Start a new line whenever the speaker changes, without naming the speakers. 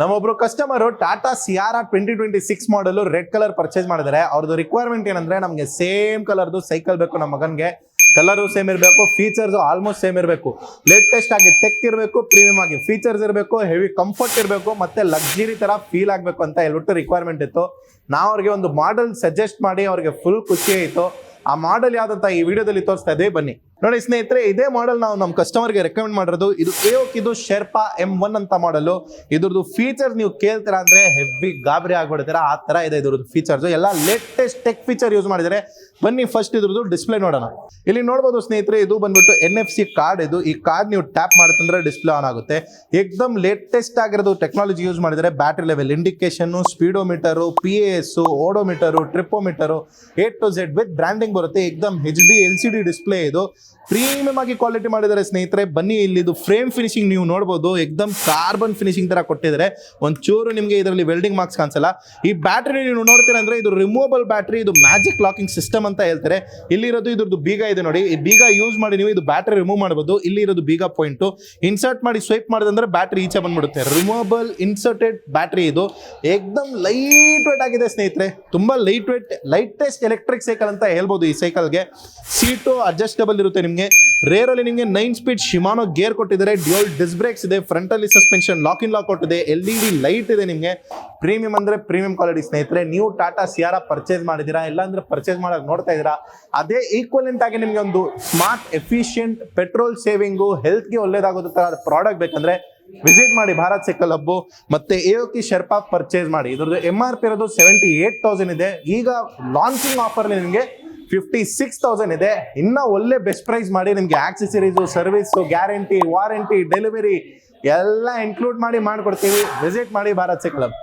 ನಮ್ಮೊಬ್ರು customer Tata Sierra 2026 ಮಾಡಲ್ red colour purchase ಮಾಡಿದ್ದಾರೆ. ಅವ್ರದ್ದು requirement ಏನಂದ್ರೆ ನಮಗೆ ಸೇಮ್ ಕಲರ್ದು ಸೈಕಲ್ ಬೇಕು, ನಮ್ಮ ಮಗನ್ಗೆ ಕಲರು ಸೇಮ್ ಇರಬೇಕು, ಫೀಚರ್ಸ್ ಆಲ್ಮೋಸ್ಟ್ ಸೇಮ್ ಇರಬೇಕು, ಲೇಟೆಸ್ಟ್ ಆಗಿ ಟೆಕ್ ಇರಬೇಕು, ಪ್ರೀಮಿಯಂ ಆಗಿ ಫೀಚರ್ಸ್ ಇರಬೇಕು, ಹೆವಿ ಕಂಫರ್ಟ್ ಇರಬೇಕು, ಮತ್ತೆ ಲಕ್ಸುರಿ ತರ ಫೀಲ್ ಆಗಬೇಕು ಅಂತ ಹೇಳ್ಬಿಟ್ಟು ರಿಕ್ವೈರ್ಮೆಂಟ್ ಇತ್ತು. ನಾವು ಅವ್ರಿಗೆ ಒಂದು ಮಾಡೆಲ್ ಸಜೆಸ್ಟ್ ಮಾಡಿ ಅವ್ರಿಗೆ ಫುಲ್ ಖುಷಿ ಆಯಿತು. ಆ ಮಾಡೆಲ್ ಯಾವ್ದಂತ ಈ ವಿಡಿಯೋದಲ್ಲಿ ತೋರಿಸ್ತಾ ಇದ್ದೀವಿ, ಬನ್ನಿ ನೋಡಿ ಸ್ನೇಹಿತರೆ. ಇದೇ ಮಾಡೆಲ್ ನಾವು ನಮ್ಮ ಕಸ್ಟಮರ್ಗೆ ರೆಕಮೆಂಡ್ ಮಾಡಿರೋದು. ಇದು ಇದು ಶೆರ್ಪಾ M1 ಅಂತ ಮಾಡಲು. ಇದ್ರದ್ದು ಫೀಚರ್ಸ್ ನೀವು ಕೇಳ್ತೀರಾ ಅಂದ್ರೆ ಹೆವಿ ಗಾಬರಿ ಆಗ್ಬಿಡ್ತೀರಾ, ಆ ತರ ಇದೆ ಇದ್ರದ್ದು ಫೀಚರ್ಸ್. ಎಲ್ಲ ಲೇಟೆಸ್ಟ್ ಟೆಕ್ ಫೀಚರ್ ಯೂಸ್ ಮಾಡಿದ್ದಾರೆ. ಬನ್ನಿ ಫಸ್ಟ್ ಇದ್ರದ್ದು ಡಿಸ್ಪ್ಲೇ ನೋಡೋಣ. ಇಲ್ಲಿ ನೋಡ್ಬೋದು ಸ್ನೇಹಿತರೆ, ಇದು ಬಂದ್ಬಿಟ್ಟು NFC ಕಾರ್ಡ್. ಇದು ಈ ಕಾರ್ಡ್ ನೀವು ಟ್ಯಾಪ್ ಮಾಡ್ತಂದ್ರೆ ಡಿಸ್ಪ್ಲೇ ಆನ್ ಆಗುತ್ತೆ. ಏಕ್ದಮ್ ಲೇಟೆಸ್ಟ್ ಆಗಿರೋದು ಟೆಕ್ನಾಲಜಿ ಯೂಸ್ ಮಾಡಿದರೆ. Battery level indication, speedometer, PAS, odometer, tripometer, A to Z with branding ಬರುತ್ತೆ. ಏಕ್ದಮ್ HD LCD ಡಿಸ್ಪ್ಲೇ. ಇದು ಪ್ರೀಮಿಯಂ ಆಗಿ ಕ್ವಾಲಿಟಿ ಮಾಡಿದ್ದಾರೆ ಸ್ನೇಹಿತರೆ. ಬನ್ನಿ, ಇಲ್ಲಿ ಇದು ಫ್ರೇಮ್ ಫಿನಿಶಿಂಗ್ ನೀವು ನೋಡಬಹುದು. ಏಕ್ದಮ್ ಕಾರ್ಬನ್ ಫಿನಿಶಿಂಗ್ ತರ ಕೊಟ್ಟಿದ್ದಾರೆ. ಒಂಚೂರು ನಿಮಗೆ ಇದರಲ್ಲಿ ವೆಲ್ಡಿಂಗ್ ಮಾರ್ಕ್ಸ್ ಕಾಣಿಸಲ್ಲ. ಈ ಬ್ಯಾಟ್ರಿ ನೀವು ನೋಡ್ತೀರಾ ಅಂದ್ರೆ ಇದು ರಿಮೂವಬಲ್ ಬ್ಯಾಟ್ರಿ. ಇದು ಮ್ಯಾಜಿಕ್ ಲಾಕಿಂಗ್ ಸಿಸ್ಟಮ್ ಅಂತ ಹೇಳ್ತಾರೆ. ಇಲ್ಲಿರೋದು ಇದ್ರದ್ದು ಬೀಗ ಇದೆ ನೋಡಿ. ಈ ಬೀಗ ಯೂಸ್ ಮಾಡಿ ನೀವು ಇದು ಬ್ಯಾಟ್ರಿ ರಿಮೂವ್ ಮಾಡಬಹುದು. ಇಲ್ಲಿ ಇರೋದು ಬೀಗ ಪಾಯಿಂಟ್. ಇನ್ಸರ್ಟ್ ಮಾಡಿ ಸ್ವೈಪ್ ಮಾಡಿದ್ರೆ ಬ್ಯಾಟ್ರಿ ಈಚೆ ಬಂದ್ಬಿಡುತ್ತೆ. Removable inserted battery. ಇದು ಏಕ್ದಮ್ ಲೈಟ್ ವೇಟ್ ಆಗಿದೆ ಸ್ನೇಹಿತರೆ. ತುಂಬಾ light weight, lightest electric cycle ಅಂತ ಹೇಳ್ಬೋದು. ಈ ಸೈಕಲ್ಗೆ ಸೀಟು ಅಡ್ಜಸ್ಟಬಲ್ ಇರುತ್ತೆ. ನಿಮಗೆ ರೇರ್ ಅಲ್ಲಿ ನಿಮಗೆ 9 ಸ್ಪೀಡ್ ಶಿಮಾನೋ ಗೇರ್ ಕೊಟ್ಟಿದ್ದಾರೆ. ಡ್ಯೂಯಲ್ ಡಿಸ್ಕ್ ಬ್ರೇಕ್ಸ್ ಇದೆ. ಫ್ರಂಟ್ ಅಲ್ಲಿ ಸಸ್ಪೆನ್ಷನ್ ಲಾಕ್ ಇನ್ ಲಾಕ್ ಕೊಟ್ಟಿದೆ. LED ಲೈಟ್ ಇದೆ. ನಿಮಗೆ ಪ್ರೀಮಿಯಂ ಅಂದ್ರೆ ಪ್ರೀಮಿಯಂ ಕ್ವಾಲಿಟಿ ಸ್ನೇಹಿತರೆ. ನೀವು ಟಾಟಾ ಸಿಯಾರಾ ಪರ್ಚೇಸ್ ಮಾಡಿದ್ದೀರಾ, ಇಲ್ಲ ಅಂದ್ರೆ ಪರ್ಚೇಸ್ ಮಾಡಕ್ ನೋಡ್ತಾ ಇದ್ದೀರಾ, ಅದೇ ಈಕ್ವಲೆಂಟ್ ಆಗಿ ನಿಮಗೆ ಒಂದು ಸ್ಮಾರ್ಟ್, ಎಫಿಷಿಯಂಟ್, ಪೆಟ್ರೋಲ್ ಸೇವಿಂಗು, ಹೆಲ್ತ್ಗೆ ಒಳ್ಳೇದಾಗೋದು ತರ ಪ್ರಾಡಕ್ಟ್ ಬೇಕಂದ್ರೆ ವಿಸಿಟ್ ಮಾಡಿ ಭಾರತ್ ಸೈಕಲ್ ಹಬ್ಬು. ಮತ್ತೆ AOKI ಶೆರ್ಪಾ ಪರ್ಚೇಸ್ ಮಾಡಿ. ಇದ್ರದ್ದು MRP ಇರೋದು 78,000 ಇದೆ. ಈಗ ಲಾಂಚಿಂಗ್ ಆಫರ್ ನಿಮಗೆ 56,000 ಇದೆ. ಇನ್ನ ಒಳ್ಳೆ ಬೆಸ್ಟ್ ಪ್ರೈಸ್ ಮಾಡಿ ನಿಮ್ಗೆ accessories, service, guarantee, warranty, delivery ಎಲ್ಲ ಇನ್ಕ್ಲೂಡ್ ಮಾಡಿ ಮಾಡ್ಕೊಡ್ತೀವಿ. ವಿಸಿಟ್ ಮಾಡಿ ಭಾರತ್ ಸೈಕಲ್ ಹಬ್.